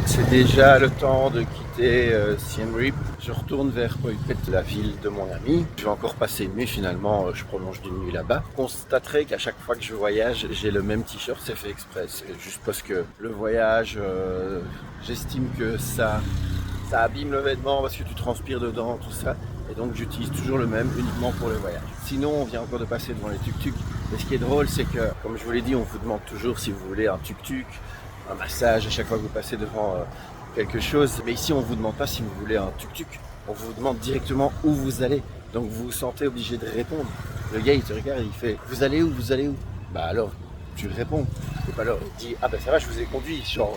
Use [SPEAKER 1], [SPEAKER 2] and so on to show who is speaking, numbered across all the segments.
[SPEAKER 1] C'est déjà le temps de quitter Siem Reap. Je retourne vers Phoi Phet, la ville de mon ami. Je vais encore passer une nuit finalement, je prolonge d'une nuit là-bas. Vous constaterez qu'à chaque fois que je voyage, j'ai le même t-shirt, c'est fait exprès. C'est juste parce que le voyage, j'estime que ça abîme le vêtement parce que tu transpires dedans, tout ça. Et donc j'utilise toujours le même uniquement pour le voyage. Sinon, on vient encore de passer devant les tuk-tuk. Et ce qui est drôle, c'est que, comme je vous l'ai dit, on vous demande toujours si vous voulez un tuk-tuk, un massage à chaque fois que vous passez devant quelque chose. Mais ici, on ne vous demande pas si vous voulez un tuk-tuk. On vous demande directement où vous allez. Donc vous vous sentez obligé de répondre. Le gars, il te regarde et il fait « Vous allez où? Vous allez où ?» Bah alors, tu le réponds. Et pas alors, il dit « Ah bah ça va, je vous ai conduit. » Genre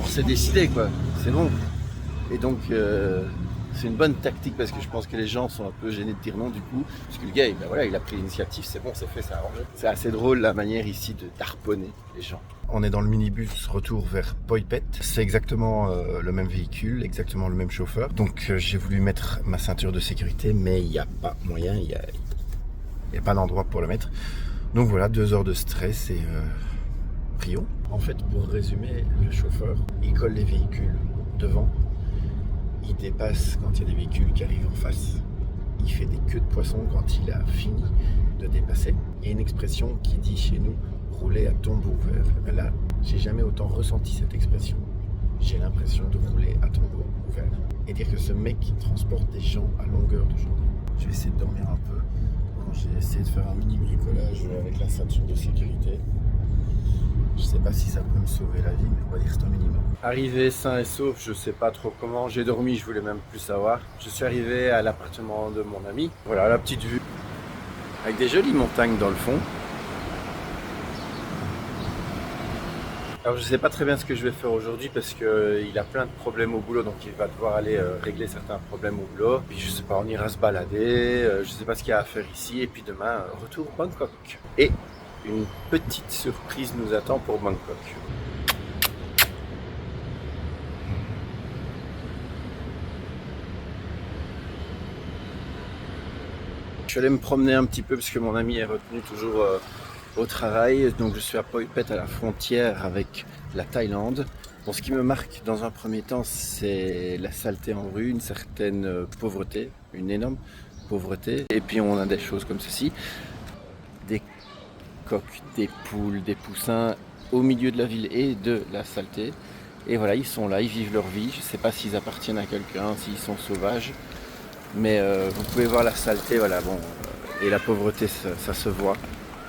[SPEAKER 1] c'est décidé quoi. C'est bon. Et donc, c'est une bonne tactique parce que je pense que les gens sont un peu gênés de dire non du coup. Parce que le gars, ben voilà, il a pris l'initiative, c'est bon, c'est fait, c'est arrangé. C'est assez drôle la manière ici de harponner les gens. On est dans le minibus retour vers Phoi Phet. C'est exactement le même véhicule, exactement le même chauffeur. Donc j'ai voulu mettre ma ceinture de sécurité, mais il n'y a pas moyen, il n'y a pas d'endroit pour le mettre. Donc voilà, 2 heures de stress et prions. En fait, pour résumer, le chauffeur, il colle les véhicules devant. Il dépasse quand il y a des véhicules qui arrivent en face. Il fait des queues de poisson quand il a fini de dépasser. Il y a une expression qui dit chez nous rouler à tombeau ouvert. Ben là, j'ai jamais autant ressenti cette expression. J'ai l'impression de rouler à tombeau ouvert. Et dire que ce mec transporte des gens à longueur de journée. Je vais essayer de dormir un peu. Bon, j'ai essayé de faire un mini bricolage avec la ceinture de sécurité. Je sais pas si ça peut me sauver la vie, mais on va dire que c'est un minimum. Arrivé sain et sauf, je sais pas trop comment. J'ai dormi, je voulais même plus savoir. Je suis arrivé à l'appartement de mon ami. Voilà la petite vue. Avec des jolies montagnes dans le fond. Alors je sais pas très bien ce que je vais faire aujourd'hui parce qu'il a plein de problèmes au boulot, donc il va devoir aller régler certains problèmes au boulot. Puis je sais pas, on ira se balader, je sais pas ce qu'il y a à faire ici. Et puis demain, retour Bangkok. Et une petite surprise nous attend pour Bangkok. Je suis allé me promener un petit peu parce que mon ami est retenu toujours au travail. Donc je suis à Phoi Phet à la frontière avec la Thaïlande. Bon, ce qui me marque dans un premier temps, c'est la saleté en rue, une certaine pauvreté, une énorme pauvreté. Et puis on a des choses comme ceci. Des coqs, des poules, des poussins au milieu de la ville et de la saleté. Et voilà, ils sont là, ils vivent leur vie. Je ne sais pas s'ils appartiennent à quelqu'un, s'ils sont sauvages. Mais vous pouvez voir la saleté, voilà, bon. Et la pauvreté, ça se voit,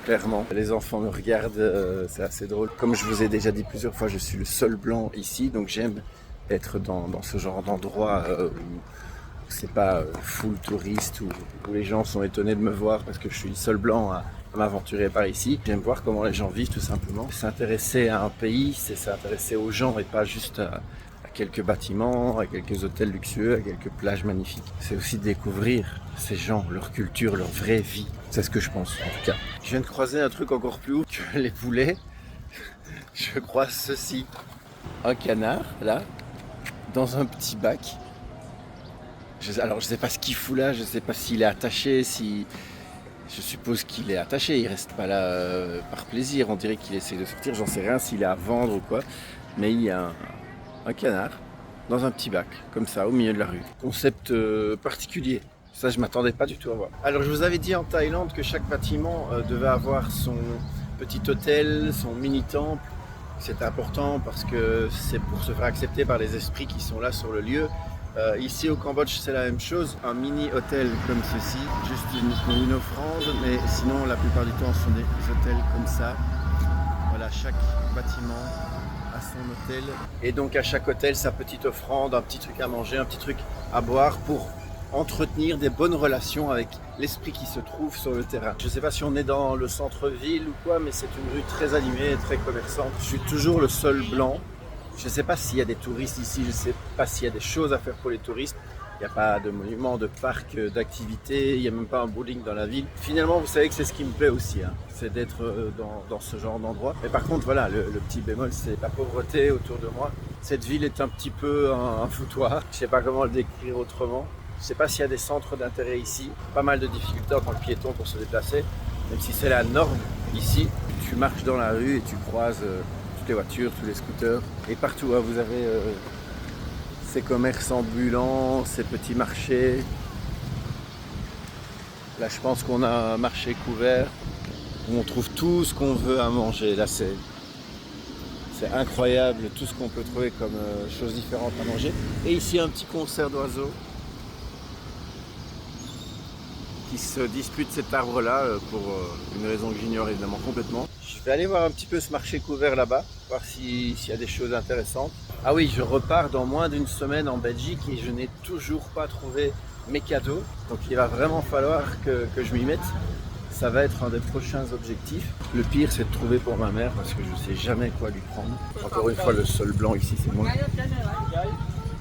[SPEAKER 1] clairement. Les enfants me regardent, c'est assez drôle. Comme je vous ai déjà dit plusieurs fois, je suis le seul blanc ici. Donc j'aime être dans ce genre d'endroit où c'est pas full touriste, où les gens sont étonnés de me voir parce que je suis le seul blanc à m'aventurer par ici. J'aime voir comment les gens vivent tout simplement. S'intéresser à un pays, c'est s'intéresser aux gens et pas juste à quelques bâtiments, à quelques hôtels luxueux, à quelques plages magnifiques. C'est aussi découvrir ces gens, leur culture, leur vraie vie. C'est ce que je pense en tout cas. Je viens de croiser un truc encore plus haut que les poulets. Je croise ceci. Un canard, là, dans un petit bac. Alors je sais pas ce qu'il fout là, je sais pas s'il est attaché, si... Je suppose qu'il est attaché, il reste pas là par plaisir, on dirait qu'il essaie de sortir, j'en sais rien s'il est à vendre ou quoi. Mais il y a un canard dans un petit bac, comme ça, au milieu de la rue. Concept particulier, ça je m'attendais pas du tout à voir. Alors je vous avais dit en Thaïlande que chaque bâtiment devait avoir son petit hôtel, son mini-temple. C'est important parce que c'est pour se faire accepter par les esprits qui sont là sur le lieu. Ici au Cambodge c'est la même chose, un mini hôtel comme ceci, juste une offrande, mais sinon la plupart du temps ce sont des hôtels comme ça. Voilà, chaque bâtiment a son hôtel et donc à chaque hôtel sa petite offrande, un petit truc à manger, un petit truc à boire pour entretenir des bonnes relations avec l'esprit qui se trouve sur le terrain. Je ne sais pas si on est dans le centre-ville ou quoi, mais c'est une rue très animée, très commerçante. Je suis toujours le seul blanc. Je ne sais pas s'il y a des touristes ici, je ne sais pas s'il y a des choses à faire pour les touristes. Il n'y a pas de monuments, de parcs, d'activités, il n'y a même pas un bowling dans la ville. Finalement, vous savez que c'est ce qui me plaît aussi, hein, c'est d'être dans ce genre d'endroit. Mais par contre, voilà, le petit bémol, c'est la pauvreté autour de moi. Cette ville est un petit peu un foutoir. Je ne sais pas comment le décrire autrement. Je ne sais pas s'il y a des centres d'intérêt ici. Pas mal de difficultés en tant que piéton pour se déplacer. Même si c'est la norme ici, tu marches dans la rue et tu croises les voitures, tous les scooters. Et partout, hein, vous avez ces commerces ambulants, ces petits marchés. Là, je pense qu'on a un marché couvert où on trouve tout ce qu'on veut à manger. Là, c'est incroyable tout ce qu'on peut trouver comme choses différentes à manger. Et ici, un petit concert d'oiseaux qui se dispute cet arbre-là pour une raison que j'ignore évidemment complètement. Je vais aller voir un petit peu ce marché couvert là-bas, voir s'il y a des choses intéressantes. Ah oui, je repars dans moins d'une semaine en Belgique et je n'ai toujours pas trouvé mes cadeaux. Donc il va vraiment falloir que je m'y mette. Ça va être un des prochains objectifs. Le pire, c'est de trouver pour ma mère parce que je ne sais jamais quoi lui prendre. Encore une fois, le seul blanc ici, c'est moi.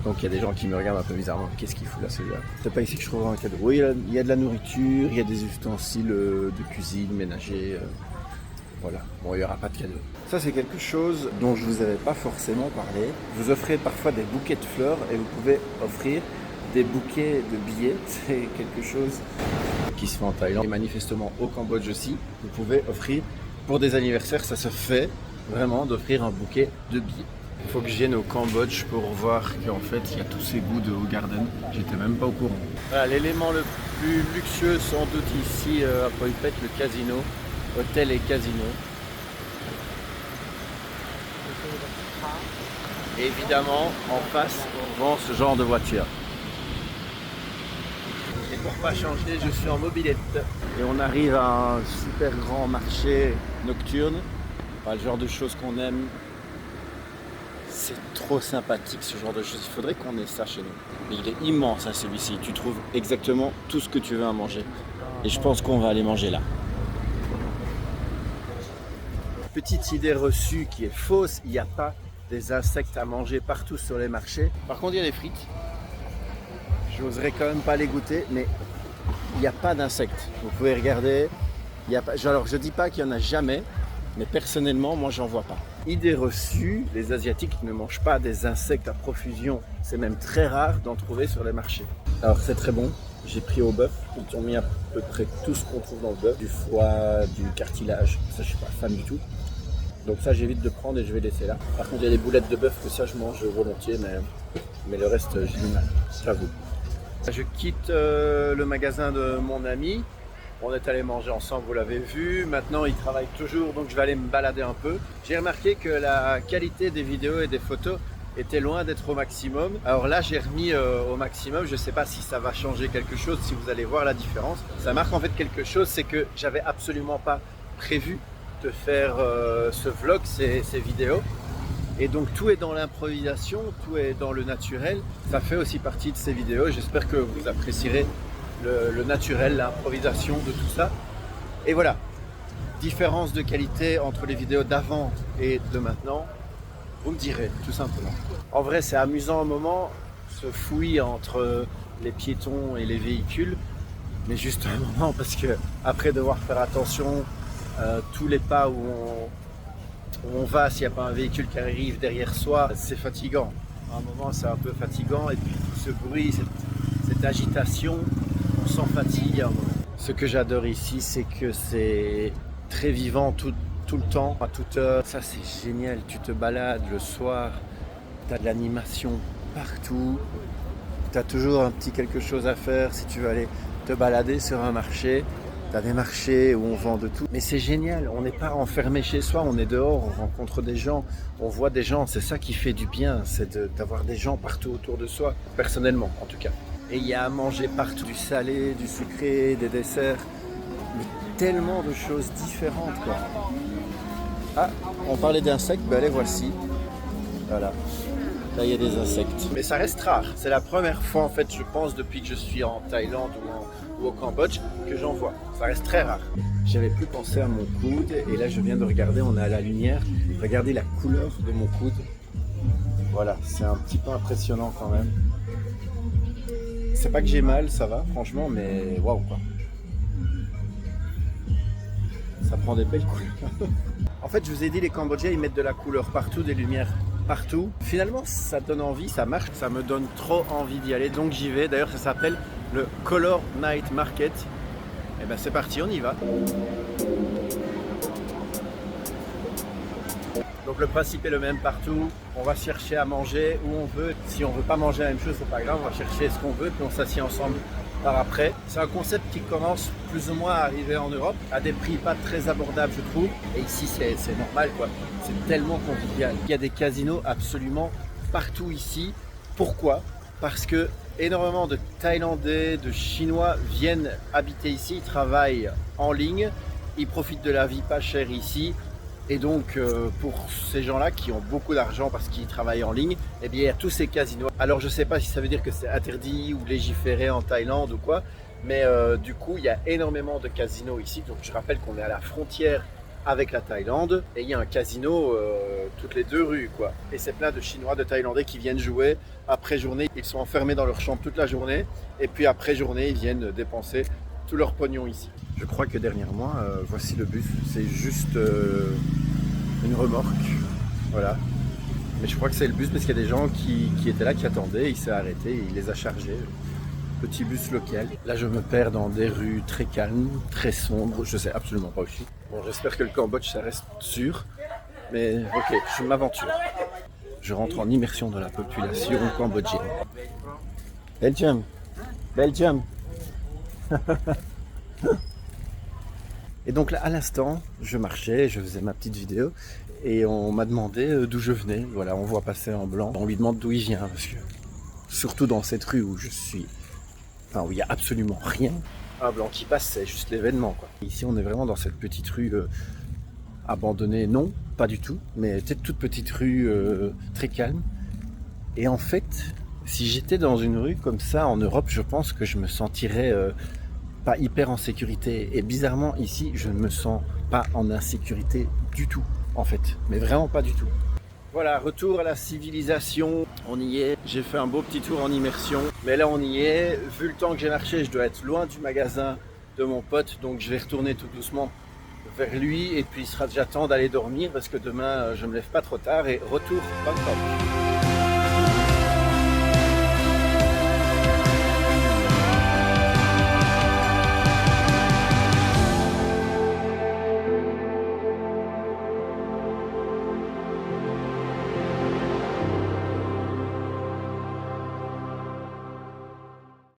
[SPEAKER 1] Donc il y a des gens qui me regardent un peu bizarrement. Qu'est-ce qu'il fout là, celui-là? C'est pas ici que je trouverai un cadeau. Oui, il y a de la nourriture, il y a des ustensiles de cuisine, ménager. Voilà, bon, il n'y aura pas de cadeau. Ça, c'est quelque chose dont je ne vous avais pas forcément parlé. Vous offrez parfois des bouquets de fleurs et vous pouvez offrir des bouquets de billets. C'est quelque chose qui se fait en Thaïlande et manifestement au Cambodge aussi. Vous pouvez offrir pour des anniversaires, ça se fait vraiment d'offrir un bouquet de billets. Il faut que je vienne au Cambodge pour voir qu'en fait il y a tous ces goûts de Hoegaarden. J'étais même pas au courant. Voilà, l'élément le plus luxueux sans doute ici à Phoi Phet, le casino, hôtel et casino. Et évidemment, en face, on vend ce genre de voiture. Et pour pas changer, je suis en mobilette. Et on arrive à un super grand marché nocturne. Enfin, le genre de choses qu'on aime. C'est trop sympathique ce genre de choses. Il faudrait qu'on ait ça chez nous. Mais il est immense hein, celui-ci. Tu trouves exactement tout ce que tu veux à manger. Et je pense qu'on va aller manger là. Petite idée reçue qui est fausse, il n'y a pas des insectes à manger partout sur les marchés. Par contre, il y a des frites. Je n'oserais quand même pas les goûter, mais il n'y a pas d'insectes. Vous pouvez regarder. Il y a pas... Alors, je ne dis pas qu'il n'y en a jamais, mais personnellement, moi, j'en vois pas. Idée reçue, les Asiatiques ne mangent pas des insectes à profusion. C'est même très rare d'en trouver sur les marchés. Alors, c'est très bon. J'ai pris au bœuf. Ils ont mis à peu près tout ce qu'on trouve dans le bœuf. Du foie, du cartilage. Ça, je ne suis pas fan du tout. Donc ça, j'évite de prendre et je vais laisser là. Par contre, il y a des boulettes de bœuf que ça, je mange volontiers, mais le reste, j'ai du mal, j'avoue. Je quitte le magasin de mon ami. On est allé manger ensemble, vous l'avez vu. Maintenant, il travaille toujours, donc je vais aller me balader un peu. J'ai remarqué que la qualité des vidéos et des photos était loin d'être au maximum. Alors là, j'ai remis au maximum. Je ne sais pas si ça va changer quelque chose, si vous allez voir la différence. Ça marque en fait quelque chose, c'est que j'avais absolument pas prévu de faire ce vlog, ces vidéos. Et donc tout est dans l'improvisation, tout est dans le naturel. Ça fait aussi partie de ces vidéos. J'espère que vous apprécierez le naturel, l'improvisation de tout ça. Et voilà, différence de qualité entre les vidéos d'avant et de maintenant, vous me direz tout simplement. En vrai, c'est amusant un moment, ce fouillis entre les piétons et les véhicules, mais juste un moment parce que après devoir faire attention tous les pas où on va, s'il n'y a pas un véhicule qui arrive derrière soi, c'est fatigant. À un moment, c'est un peu fatigant et puis tout ce bruit, cette agitation, on s'en fatigue. Ce que j'adore ici, c'est que c'est très vivant tout le temps, à toute heure. Ça, c'est génial. Tu te balades le soir, tu as de l'animation partout. Tu as toujours un petit quelque chose à faire si tu veux aller te balader sur un marché. Tu as des marchés où on vend de tout. Mais c'est génial, on n'est pas enfermé chez soi, on est dehors, on rencontre des gens, on voit des gens. C'est ça qui fait du bien, c'est d'avoir des gens partout autour de soi, personnellement en tout cas. Et il y a à manger partout, du salé, du sucré, des desserts, mais tellement de choses différentes quoi. Ah, on parlait d'insectes, ben les voici. Voilà, là il y a des insectes. Mais ça reste rare, c'est la première fois en fait je pense depuis que je suis en Thaïlande ou au Cambodge que j'en vois. Ça reste très rare. J'avais plus pensé à mon coude et là je viens de regarder, on est à la lumière. Regardez la couleur de mon coude. Voilà, c'est un petit peu impressionnant quand même. C'est pas que j'ai mal, ça va franchement, mais waouh quoi. Ça prend des belles couleurs. En fait, je vous ai dit, les Cambodgiens, ils mettent de la couleur partout, des lumières partout. Finalement, ça donne envie, ça marche. Ça me donne trop envie d'y aller, donc j'y vais. D'ailleurs, ça s'appelle le Color Night Market. Et ben c'est parti, on y va. Donc le principe est le même partout, on va chercher à manger où on veut. Si on veut pas manger la même chose, c'est pas grave, on va chercher ce qu'on veut, puis on s'assied ensemble par après. C'est un concept qui commence plus ou moins à arriver en Europe, à des prix pas très abordables je trouve. Et ici c'est normal quoi, c'est tellement convivial. Il y a des casinos absolument partout ici. Pourquoi? Parce que énormément de Thaïlandais, de Chinois viennent habiter ici, ils travaillent en ligne, ils profitent de la vie pas chère ici. Et donc pour ces gens-là qui ont beaucoup d'argent parce qu'ils travaillent en ligne, eh bien il y a tous ces casinos. Alors je ne sais pas si ça veut dire que c'est interdit ou légiféré en Thaïlande ou quoi, mais du coup il y a énormément de casinos ici. Donc je rappelle qu'on est à la frontière avec la Thaïlande et il y a un casino toutes les 2 rues quoi. Et c'est plein de Chinois, de Thaïlandais qui viennent jouer après journée. Ils sont enfermés dans leur chambre toute la journée et puis après journée ils viennent dépenser tout leur pognon ici. Je crois que dernièrement, voici le bus, c'est juste une remorque, voilà. Mais je crois que c'est le bus parce qu'il y a des gens qui étaient là, qui attendaient, il s'est arrêté, il les a chargés. Petit bus local. Là je me perds dans des rues très calmes, très sombres, je sais absolument pas où je suis. Bon, j'espère que le Cambodge ça reste sûr, mais ok, je m'aventure. Je rentre en immersion dans la population cambodgienne. Belgium, Belgium. Et donc là à l'instant je marchais, je faisais ma petite vidéo et on m'a demandé d'où je venais. Voilà, on voit passer en blanc, on lui demande d'où il vient parce que surtout dans cette rue où je suis, enfin où il n'y a absolument rien, un blanc qui passe c'est juste l'événement quoi. Ici on est vraiment dans cette petite rue abandonnée, non pas du tout, mais toute petite rue très calme. Et en fait si j'étais dans une rue comme ça en Europe, je pense que je me sentirais pas hyper en sécurité. Et bizarrement ici je ne me sens pas en insécurité du tout en fait, mais vraiment pas du tout. Voilà, retour à la civilisation, on y est. J'ai fait un beau petit tour en immersion, mais là on y est. Vu le temps que j'ai marché, je dois être loin du magasin de mon pote, donc je vais retourner tout doucement vers lui et puis il sera déjà temps d'aller dormir parce que demain je me lève pas trop tard et retour Bangkok.